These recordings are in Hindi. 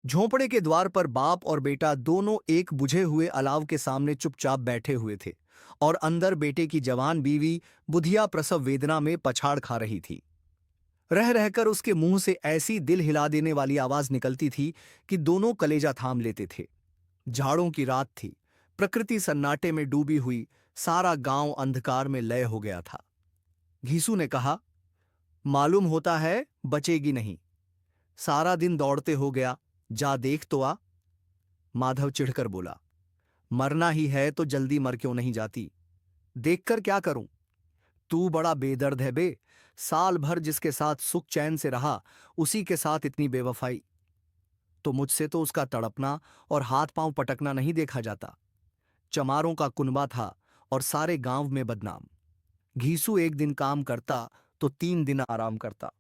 झोंपड़े के द्वार पर बाप और बेटा दोनों एक बुझे हुए अलाव के सामने चुपचाप बैठे हुए थे और अंदर बेटे की जवान बीवी बुधिया प्रसव वेदना में पछाड़ खा रही थी। रह रहकर उसके मुंह से ऐसी दिल हिला देने वाली आवाज निकलती थी कि दोनों कलेजा थाम लेते थे। झाड़ों की रात थी। प्रकृति सन्नाटे में डूबी हुई। सारा गांव अंधकार में लय हो गया था। घीसू ने कहा, मालूम होता है बचेगी नहीं। सारा दिन दौड़ते हो गया, जा देख तो आ। माधव चिढ़कर बोला, मरना ही है तो जल्दी मर क्यों नहीं जाती? देखकर क्या करूं? तू बड़ा बेदर्द है बे। साल भर जिसके साथ सुख चैन से रहा, उसी के साथ इतनी बेवफाई। तो मुझसे तो उसका तड़पना और हाथ पांव पटकना नहीं देखा जाता। चमारों का कुनबा था और सारे गांव में बदनाम। घीसू एक दिन काम करता तो 3 दिन आराम करता।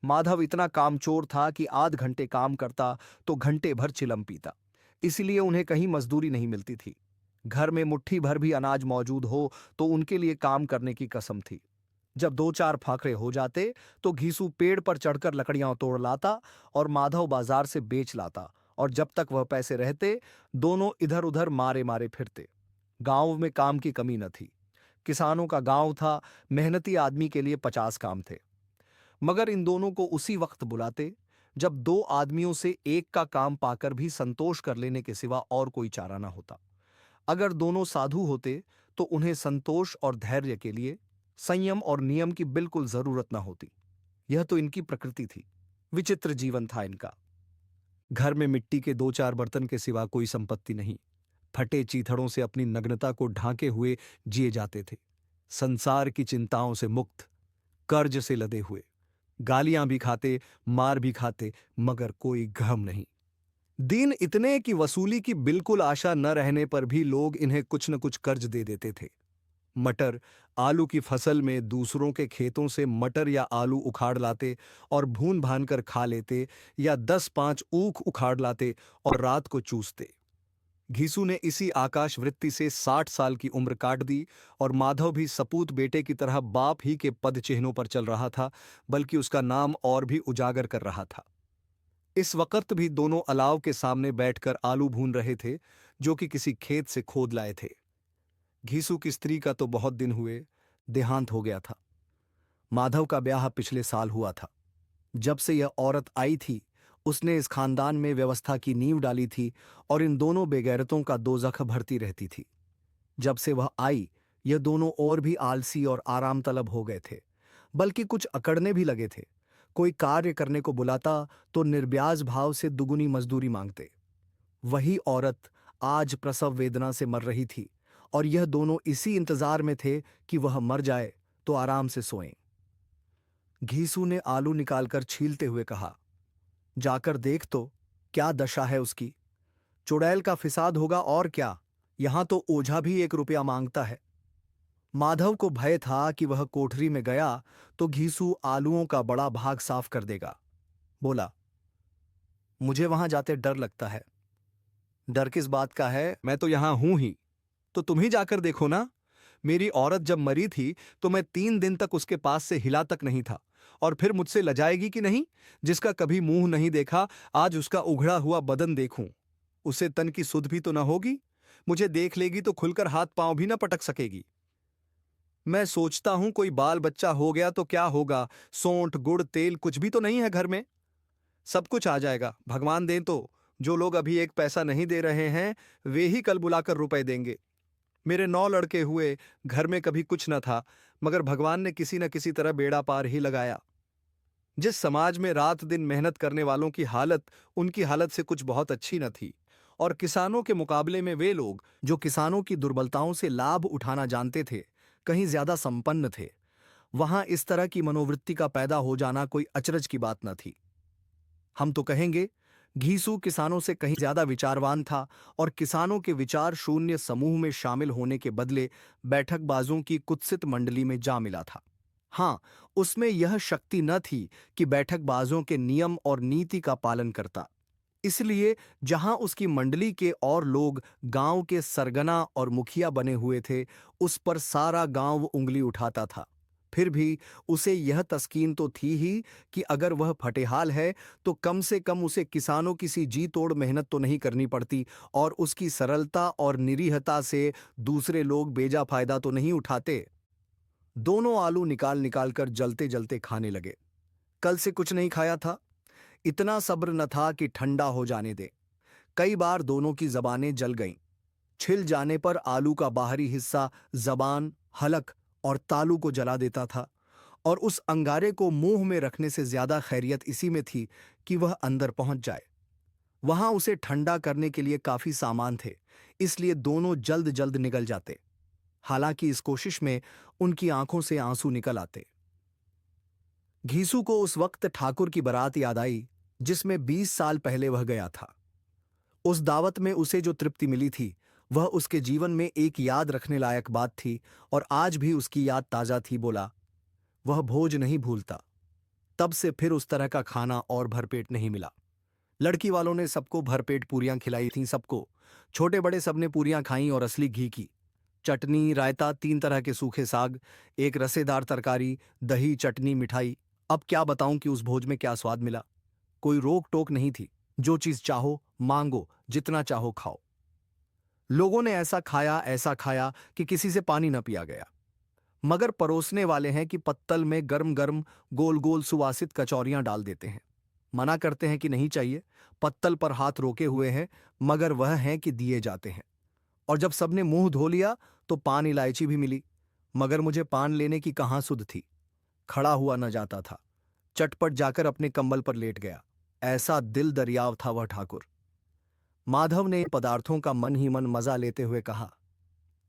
माधव इतना कामचोर था कि आध घंटे काम करता तो घंटे भर चिलम पीता। इसलिए उन्हें कहीं मजदूरी नहीं मिलती थी। घर में मुट्ठी भर भी अनाज मौजूद हो तो उनके लिए काम करने की कसम थी। जब 2-4 फाखरे हो जाते तो घीसू पेड़ पर चढ़कर लकड़ियां तोड़ लाता और माधव बाजार से बेच लाता, और जब तक वह पैसे रहते दोनों इधर उधर मारे मारे फिरते। गांव में काम की कमी न थी। किसानों का गांव था, मेहनती आदमी के लिए 50 काम थे। मगर इन दोनों को उसी वक्त बुलाते जब 2 आदमियों से एक का काम पाकर भी संतोष कर लेने के सिवा और कोई चारा न होता। अगर दोनों साधु होते तो उन्हें संतोष और धैर्य के लिए संयम और नियम की बिल्कुल जरूरत न होती। यह तो इनकी प्रकृति थी। विचित्र जीवन था इनका। घर में मिट्टी के 2-4 बर्तन के सिवा कोई संपत्ति नहीं। फटे चीथड़ों से अपनी नग्नता को ढांके हुए जिए जाते थे। संसार की चिंताओं से मुक्त, कर्ज से लदे हुए। गालियां भी खाते, मार भी खाते, मगर कोई गम नहीं। दिन इतने की वसूली की बिल्कुल आशा न रहने पर भी लोग इन्हें कुछ न कुछ कर्ज दे देते थे। मटर, आलू की फसल में दूसरों के खेतों से मटर या आलू उखाड़ लाते और भून भान कर खा लेते, या 10-5 ऊख उखाड़ लाते और रात को चूसते। घीसू ने इसी आकाश वृत्ति से 60 साल की उम्र काट दी, और माधव भी सपूत बेटे की तरह बाप ही के पद चिन्हों पर चल रहा था, बल्कि उसका नाम और भी उजागर कर रहा था। इस वक्त भी दोनों अलाव के सामने बैठकर आलू भून रहे थे, जो कि किसी खेत से खोद लाए थे। घीसू की स्त्री का तो बहुत दिन हुए देहांत हो गया था। माधव का ब्याह पिछले साल हुआ था। जब से यह औरत आई थी, उसने इस खानदान में व्यवस्था की नींव डाली थी और इन दोनों बेगैरतों का दोजख भरती रहती थी। जब से वह आई, यह दोनों और भी आलसी और आराम तलब हो गए थे, बल्कि कुछ अकड़ने भी लगे थे। कोई कार्य करने को बुलाता तो निर्ब्याज भाव से दुगुनी मजदूरी मांगते। वही औरत आज प्रसव वेदना से मर रही थी, और यह दोनों इसी इंतजार में थे कि वह मर जाए तो आराम से सोएं। घीसू ने आलू निकालकर छीलते हुए कहा, जाकर देख तो क्या दशा है उसकी। चुड़ैल का फिसाद होगा और क्या। यहां तो ओझा भी 1 रुपया मांगता है। माधव को भय था कि वह कोठरी में गया तो घीसू आलूओं का बड़ा भाग साफ कर देगा। बोला, मुझे वहां जाते डर लगता है। डर किस बात का है, मैं तो यहां हूं ही। तो तुम ही जाकर देखो ना। मेरी औरत जब मरी थी तो मैं 3 दिन तक उसके पास से हिला तक नहीं था, और फिर मुझसे लजाएगी कि नहीं? जिसका कभी मुंह नहीं देखा, आज उसका उघड़ा हुआ बदन देखूं। उसे तन की सुध भी तो न होगी। मुझे देख लेगी तो खुलकर हाथ पांव भी न पटक सकेगी। मैं सोचता हूं कोई बाल बच्चा हो गया तो क्या होगा। सोंठ गुड़ तेल कुछ भी तो नहीं है घर में। सब कुछ आ जाएगा, भगवान दें तो। जो लोग अभी 1 पैसा नहीं दे रहे हैं, वे ही कल बुलाकर रुपए देंगे। मेरे 9 लड़के हुए, घर में कभी कुछ न था, मगर भगवान ने किसी न किसी तरह बेड़ा पार ही लगाया। जिस समाज में रात दिन मेहनत करने वालों की हालत उनकी हालत से कुछ बहुत अच्छी न थी, और किसानों के मुकाबले में वे लोग जो किसानों की दुर्बलताओं से लाभ उठाना जानते थे, कहीं ज्यादा संपन्न थे, वहां इस तरह की मनोवृत्ति का पैदा हो जाना कोई अचरज की बात न थी। हम तो कहेंगे, घीसू किसानों से कहीं ज्यादा विचारवान था, और किसानों के विचार शून्य समूह में शामिल होने के बदले बैठकबाजों की कुत्सित मंडली में जा मिला था। हाँ, उसमें यह शक्ति न थी कि बैठकबाजों के नियम और नीति का पालन करता। इसलिए जहां उसकी मंडली के और लोग गांव के सरगना और मुखिया बने हुए थे, उस पर सारा गांव उंगली उठाता था। फिर भी उसे यह तस्कीन तो थी ही कि अगर वह फटेहाल है तो कम से कम उसे किसानों की सी जी तोड़ मेहनत तो नहीं करनी पड़ती और उसकी सरलता और निरीहता से दूसरे लोग बेजा फायदा तो नहीं उठाते। दोनों आलू निकाल निकाल कर जलते जलते खाने लगे। कल से कुछ नहीं खाया था, इतना सब्र न था कि ठंडा हो जाने दे। कई बार दोनों की जबानें जल गईं। छिल जाने पर आलू का बाहरी हिस्सा जबान, हलक और तालू को जला देता था और उस अंगारे को मुंह में रखने से ज्यादा खैरियत इसी में थी कि वह अंदर पहुंच जाए। वहां उसे ठंडा करने के लिए काफी सामान थे, इसलिए दोनों जल्द जल्द निकल जाते। हालांकि इस कोशिश में उनकी आंखों से आंसू निकल आते। घीसू को उस वक्त ठाकुर की बारात याद आई जिसमें 20 साल पहले वह गया था। उस दावत में उसे जो तृप्ति मिली थी वह उसके जीवन में एक याद रखने लायक बात थी और आज भी उसकी याद ताजा थी। बोला, वह भोज नहीं भूलता। तब से फिर उस तरह का खाना और भरपेट नहीं मिला। लड़की वालों ने सबको भरपेट पूरियां खिलाई थीं। सबको, छोटे बड़े सबने पूरियां खाईं और असली घी की। चटनी, रायता, 3 तरह के सूखे साग, एक रसेदार तरकारी, दही, चटनी, मिठाई। अब क्या बताऊं कि उस भोज में क्या स्वाद मिला। कोई रोक टोक नहीं थी, जो चीज चाहो मांगो, जितना चाहो खाओ। लोगों ने ऐसा खाया कि किसी से पानी न पिया गया। मगर परोसने वाले हैं कि पत्तल में गर्म गर्म गोल गोल सुवासित कचौरियां डाल देते हैं। मना करते हैं कि नहीं चाहिए, पत्तल पर हाथ रोके हुए हैं, मगर वह हैं कि दिए जाते हैं। और जब सबने मुंह धो लिया तो पान इलायची भी मिली, मगर मुझे पान लेने की कहाँ सुध थी। खड़ा हुआ न जाता था, चटपट जाकर अपने कंबल पर लेट गया। ऐसा दिल दरियाव था वह ठाकुर। माधव ने पदार्थों का मन ही मन मजा लेते हुए कहा,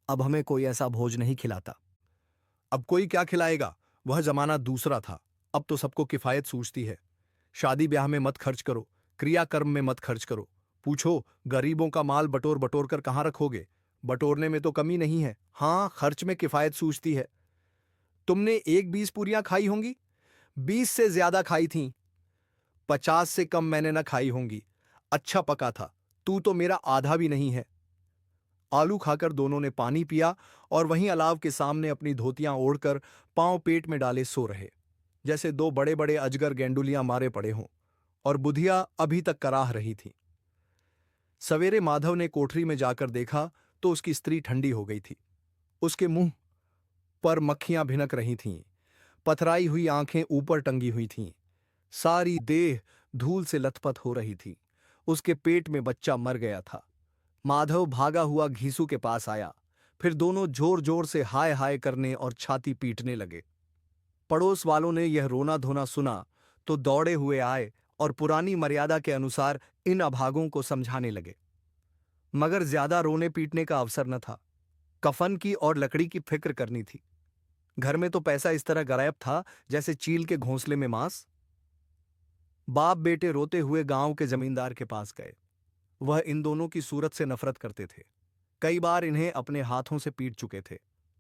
अब हमें कोई ऐसा भोज नहीं खिलाता। अब कोई क्या खिलाएगा, वह जमाना दूसरा था। अब तो सबको किफायत सूझती है। शादी ब्याह में मत खर्च करो, क्रियाकर्म में मत खर्च करो। पूछो, गरीबों का माल बटोर बटोर कर कहाँ रखोगे। बटोरने में तो कमी नहीं है, हाँ खर्च में किफायत सूझती है। तुमने 1-20 पूरियां खाई होंगी? 20 से ज्यादा खाई थीं। 50 से कम मैंने न खाई होंगी। अच्छा पका था, तू तो मेरा आधा भी नहीं है। आलू खाकर दोनों ने पानी पिया और वहीं अलाव के सामने अपनी धोतियां ओढ़कर पांव पेट में डाले सो रहे, जैसे 2 बड़े बड़े अजगर गेंडुलियां मारे पड़े हों। और बुधिया अभी तक कराह रही थी। सवेरे माधव ने कोठरी में जाकर देखा तो उसकी स्त्री ठंडी हो गई थी। उसके मुंह पर मक्खियां भिनक रही थीं, पथराई हुई आंखें ऊपर टंगी हुई थीं, सारी देह धूल से लथपथ हो रही थी। उसके पेट में बच्चा मर गया था। माधव भागा हुआ घीसू के पास आया, फिर दोनों जोर जोर से हाय हाय करने और छाती पीटने लगे। पड़ोस वालों ने यह रोना धोना सुना तो दौड़े हुए आए और पुरानी मर्यादा के अनुसार इन अभागों को समझाने लगे। मगर ज्यादा रोने पीटने का अवसर न था। कफन की और लकड़ी की फिक्र करनी थी। घर में तो पैसा इस तरह गायब था जैसे चील के घोंसले में मांस। बाप बेटे रोते हुए गांव के जमींदार के पास गए। वह इन दोनों की सूरत से नफरत करते थे। कई बार इन्हें अपने हाथों से पीट चुके थे,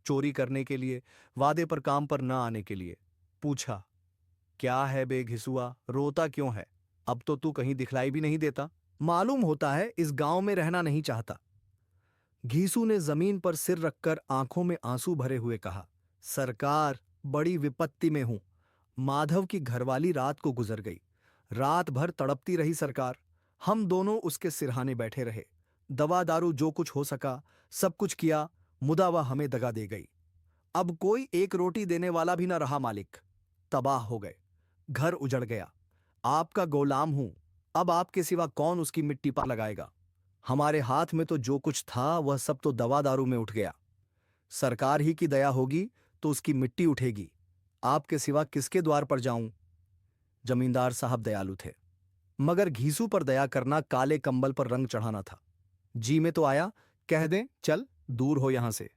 चोरी करने के लिए, वादे पर काम पर न आने के लिए। पूछा, क्या है बे घिसुआ, रोता क्यों है? अब तो तू कहीं दिखलाई भी नहीं देता। मालूम होता है इस गांव में रहना नहीं चाहता। घीसू ने जमीन पर सिर रखकर आंखों में आंसू भरे हुए कहा, सरकार, बड़ी विपत्ति में हूं। माधव की घरवाली रात को गुजर गई। रात भर तड़पती रही सरकार। हम दोनों उसके सिरहाने बैठे रहे। दवा दारू जो कुछ हो सका सब कुछ किया, मुदा वह हमें दगा दे गई। अब कोई एक रोटी देने वाला भी न रहा मालिक। तबाह हो गए, घर उजड़ गया। आपका गोलाम हूं, अब आपके सिवा कौन उसकी मिट्टी पा लगाएगा। हमारे हाथ में तो जो कुछ था वह सब तो दवा दारू में उठ गया। सरकार ही की दया होगी तो उसकी मिट्टी उठेगी। आपके सिवा किसके द्वार पर जाऊं? जमींदार साहब दयालु थे, मगर घीसू पर दया करना काले कंबल पर रंग चढ़ाना था। जी में तो आया, कह दें चल दूर हो यहां से।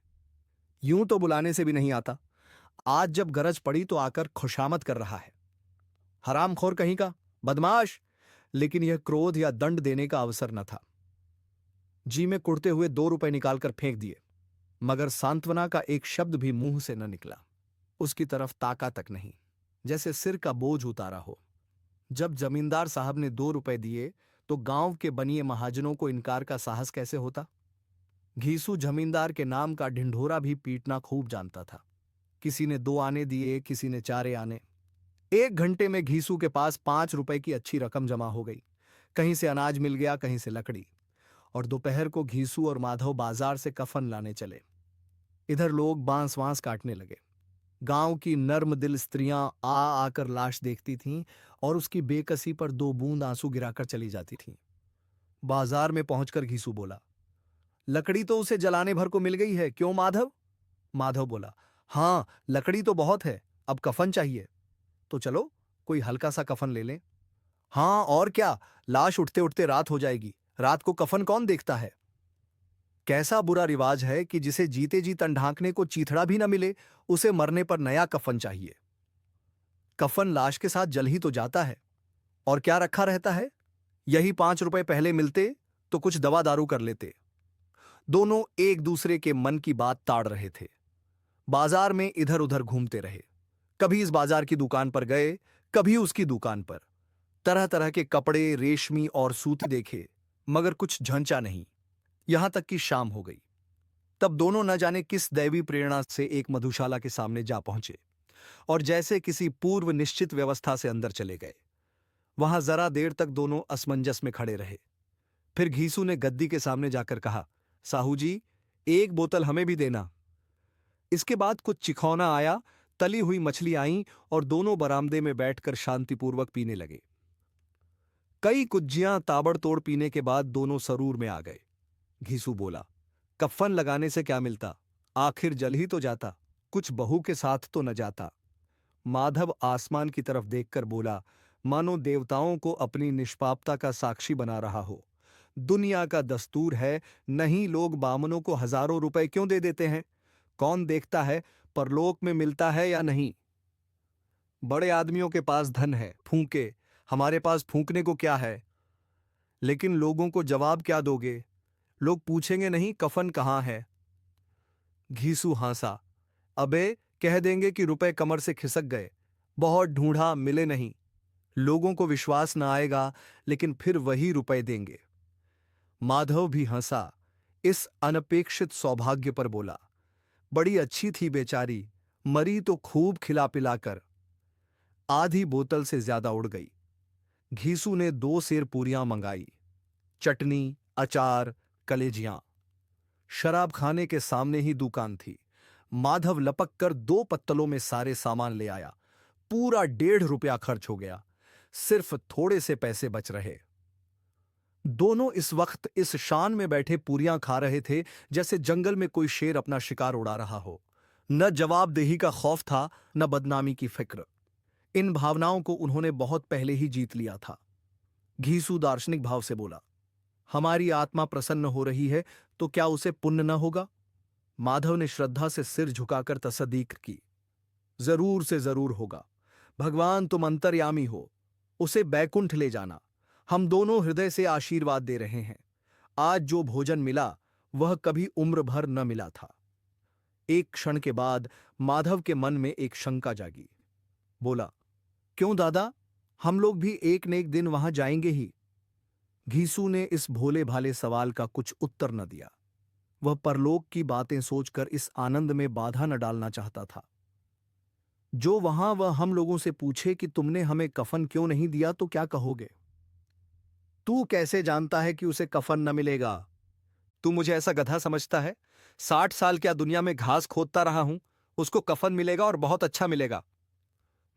यूं तो बुलाने से भी नहीं आता। आज जब गरज पड़ी तो आकर खुशामद कर रहा है। हरामखोर कहीं का, बदमाश। लेकिन यह क्रोध या दंड देने का अवसर न था। जी में कुड़ते हुए 2 रुपए निकालकर फेंक दिए, मगर सांत्वना का एक शब्द भी मुंह से न निकला। उसकी तरफ ताका तक नहीं, जैसे सिर का बोझ उतारा हो। जब जमींदार साहब ने 2 रुपए दिए तो गांव के बनिए महाजनों को इनकार का साहस कैसे होता। घीसू जमींदार के नाम का ढिंढोरा भी पीटना खूब जानता था। किसी ने 2 आने दिए, किसी ने 4 आने। 1 घंटे में घीसू के पास 5 रुपए की अच्छी रकम जमा हो गई। कहीं से अनाज मिल गया, कहीं से लकड़ी। और दोपहर को घीसू और माधव बाजार से कफन लाने चले। इधर लोग बांस वांस काटने लगे। गांव की नर्म दिल स्त्रियां आ आकर लाश देखती थीं और उसकी बेकसी पर 2 बूंद आंसू गिराकर चली जाती थीं। बाजार में पहुंचकर घीसू बोला, लकड़ी तो उसे जलाने भर को मिल गई है, क्यों माधव? माधव बोला, हाँ, लकड़ी तो बहुत है, अब कफन चाहिए। तो चलो कोई हल्का सा कफन ले लें। हाँ और क्या, लाश उठते उठते रात हो जाएगी, रात को कफन कौन देखता है? कैसा बुरा रिवाज है कि जिसे जीते जी तन ढांकने को चीथड़ा भी न मिले, उसे मरने पर नया कफन चाहिए। कफन लाश के साथ जल ही तो जाता है, और क्या रखा रहता है? यही 5 रुपए पहले मिलते तो कुछ दवा दारू कर लेते। दोनों एक दूसरे के मन की बात ताड़ रहे थे। बाजार में इधर उधर घूमते रहे। कभी इस बाजार की दुकान पर गए, कभी उसकी दुकान पर। तरह तरह के कपड़े, रेशमी और सूती देखे, मगर कुछ झंचा नहीं। यहां तक कि शाम हो गई। तब दोनों न जाने किस दैवी प्रेरणा से एक मधुशाला के सामने जा पहुंचे और जैसे किसी पूर्व निश्चित व्यवस्था से अंदर चले गए। वहां जरा देर तक दोनों असमंजस में खड़े रहे। फिर घीसू ने गद्दी के सामने जाकर कहा, साहू जी, 1 बोतल हमें भी देना। इसके बाद कुछ चिखौना आया, तली हुई मछली आई और दोनों बरामदे में बैठकर शांतिपूर्वक पीने लगे। कई कुज्जियां ताबड़तोड़ पीने के बाद दोनों सरूर में आ गए। घीसू बोला, कफन लगाने से क्या मिलता, आखिर जल ही तो जाता, कुछ बहू के साथ तो न जाता। माधव आसमान की तरफ देखकर बोला, मानो देवताओं को अपनी निष्पापता का साक्षी बना रहा हो। दुनिया का दस्तूर है, नहीं लोग बामनों को हजारों रुपए क्यों दे देते हैं? कौन देखता है परलोक में मिलता है या नहीं? बड़े आदमियों के पास धन है, फूंके, हमारे पास फूंकने को क्या है? लेकिन लोगों को जवाब क्या दोगे? लोग पूछेंगे नहीं कफन कहाँ है? घीसू हंसा, अबे कह देंगे कि रुपए कमर से खिसक गए, बहुत ढूंढा मिले नहीं। लोगों को विश्वास न आएगा, लेकिन फिर वही रुपए देंगे। माधव भी हंसा, इस अनपेक्षित सौभाग्य पर बोला, बड़ी अच्छी थी बेचारी, मरी तो खूब खिला पिलाकर। आधी बोतल से ज्यादा उड़ गई। घीसू ने 2 सेर पूरियां मंगाई, चटनी, अचार, कलेजियां। शराब खाने के सामने ही दुकान थी। माधव लपक कर 2 पत्तलों में सारे सामान ले आया। पूरा 1.5 रुपया खर्च हो गया, सिर्फ थोड़े से पैसे बच रहे। दोनों इस वक्त इस शान में बैठे पूरियां खा रहे थे जैसे जंगल में कोई शेर अपना शिकार उड़ा रहा हो। न जवाबदेही का खौफ था, न बदनामी की फिक्र। इन भावनाओं को उन्होंने बहुत पहले ही जीत लिया था। घीसू दार्शनिक भाव से बोला, हमारी आत्मा प्रसन्न हो रही है तो क्या उसे पुण्य न होगा? माधव ने श्रद्धा से सिर झुकाकर तसदीक की, जरूर से जरूर होगा। भगवान तुम अंतर्यामी हो, उसे बैकुंठ ले जाना। हम दोनों हृदय से आशीर्वाद दे रहे हैं। आज जो भोजन मिला वह कभी उम्र भर न मिला था। एक क्षण के बाद माधव के मन में एक शंका जागी। बोला, क्यों दादा, हम लोग भी एक न एक दिन वहां जाएंगे ही। घीसू ने इस भोले भाले सवाल का कुछ उत्तर न दिया। वह परलोक की बातें सोचकर इस आनंद में बाधा न डालना चाहता था। जो वहां वह हम लोगों से पूछे कि तुमने हमें कफन क्यों नहीं दिया तो क्या कहोगे? तू कैसे जानता है कि उसे कफन न मिलेगा? तू मुझे ऐसा गधा समझता है? 60 साल क्या दुनिया में घास खोदता रहा हूं, उसको कफन मिलेगा और बहुत अच्छा मिलेगा।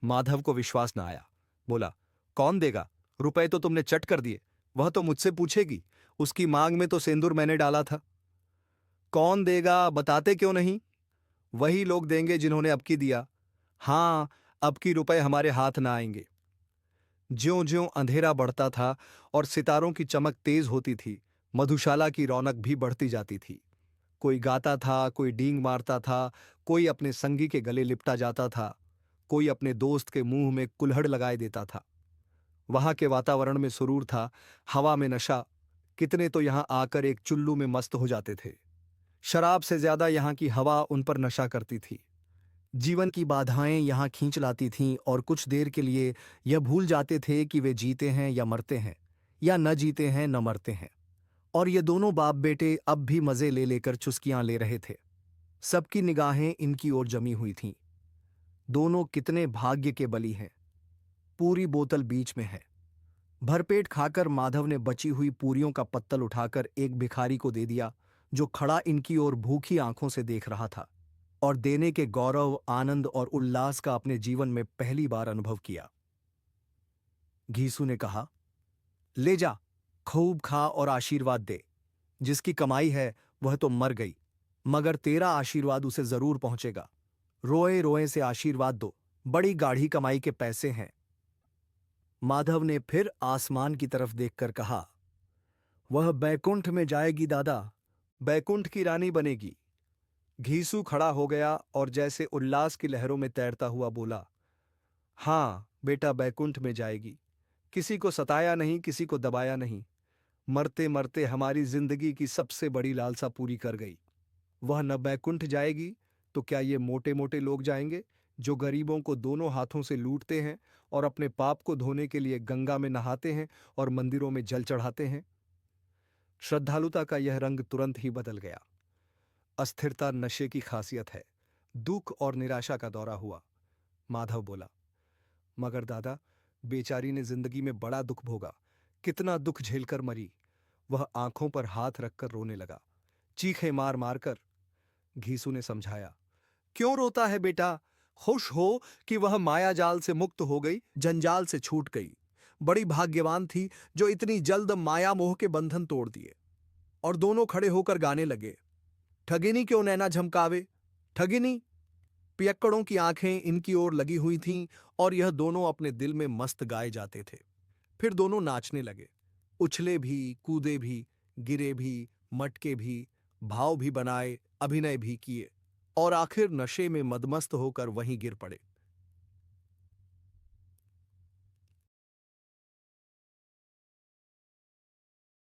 माधव को विश्वास न आया। बोला, कौन देगा? रुपए तो तुमने चट कर दिए, वह तो मुझसे पूछेगी। उसकी मांग में तो सिंदूर मैंने डाला था। कौन देगा बताते क्यों नहीं? वही लोग देंगे जिन्होंने अब की दिया। हां, अब की रुपए हमारे हाथ ना आएंगे। ज्यों ज्यों अंधेरा बढ़ता था और सितारों की चमक तेज होती थी, मधुशाला की रौनक भी बढ़ती जाती थी। कोई गाता था, कोई डींग मारता था, कोई अपने संगी के गले लिपटा जाता था, कोई अपने दोस्त के मुंह में कुल्हड़ लगाए देता था। वहां के वातावरण में सुरूर था, हवा में नशा। कितने तो यहां आकर एक चुल्लू में मस्त हो जाते थे। शराब से ज्यादा यहां की हवा उन पर नशा करती थी। जीवन की बाधाएं यहां खींच लाती थीं और कुछ देर के लिए यह भूल जाते थे कि वे जीते हैं या मरते हैं, या न जीते हैं न मरते हैं। और ये दोनों बाप बेटे अब भी मजे ले लेकर चुस्कियां ले रहे थे। सबकी निगाहें इनकी ओर जमी हुई थीं। दोनों कितने भाग्य के बली हैं। पूरी बोतल बीच में है। भरपेट खाकर माधव ने बची हुई पूरियों का पत्तल उठाकर एक भिखारी को दे दिया, जो खड़ा इनकी ओर भूखी आंखों से देख रहा था और देने के गौरव, आनंद और उल्लास का अपने जीवन में पहली बार अनुभव किया। घीसू ने कहा, ले जा, खूब खा और आशीर्वाद दे। जिसकी कमाई है वह तो मर गई, मगर तेरा आशीर्वाद उसे जरूर पहुंचेगा। रोए रोए से आशीर्वाद दो, बड़ी गाढ़ी कमाई के पैसे हैं। माधव ने फिर आसमान की तरफ देखकर कहा, वह बैकुंठ में जाएगी दादा, बैकुंठ की रानी बनेगी। घीसू खड़ा हो गया और जैसे उल्लास की लहरों में तैरता हुआ बोला, हां बेटा, बैकुंठ में जाएगी। किसी को सताया नहीं, किसी को दबाया नहीं। मरते मरते हमारी जिंदगी की सबसे बड़ी लालसा पूरी कर गई। वह न बैकुंठ जाएगी तो क्या ये मोटे मोटे लोग जाएंगे, जो गरीबों को दोनों हाथों से लूटते हैं और अपने पाप को धोने के लिए गंगा में नहाते हैं और मंदिरों में जल चढ़ाते हैं। श्रद्धालुता का यह रंग तुरंत ही बदल गया। अस्थिरता नशे की खासियत है। दुख और निराशा का दौरा हुआ। माधव बोला, मगर दादा, बेचारी ने जिंदगी में बड़ा दुख भोगा, कितना दुख झेलकर मरी। वह आंखों पर हाथ रखकर रोने लगा, चीखे मार मार कर। घीसू ने समझाया, क्यों रोता है बेटा, खुश हो कि वह माया जाल से मुक्त हो गई, जंजाल से छूट गई। बड़ी भाग्यवान थी जो इतनी जल्द माया मोह के बंधन तोड़ दिए। और दोनों खड़े होकर गाने लगे, ठगिनी क्यों नैना झमकावे, ठगिनी। पियक्कड़ों की आंखें इनकी ओर लगी हुई थीं और यह दोनों अपने दिल में मस्त गाए जाते थे। फिर दोनों नाचने लगे, उछले भी, कूदे भी, गिरे भी, मटके भी, भाव भी बनाए, अभिनय भी किए और आखिर नशे में मदमस्त होकर वहीं गिर पड़े।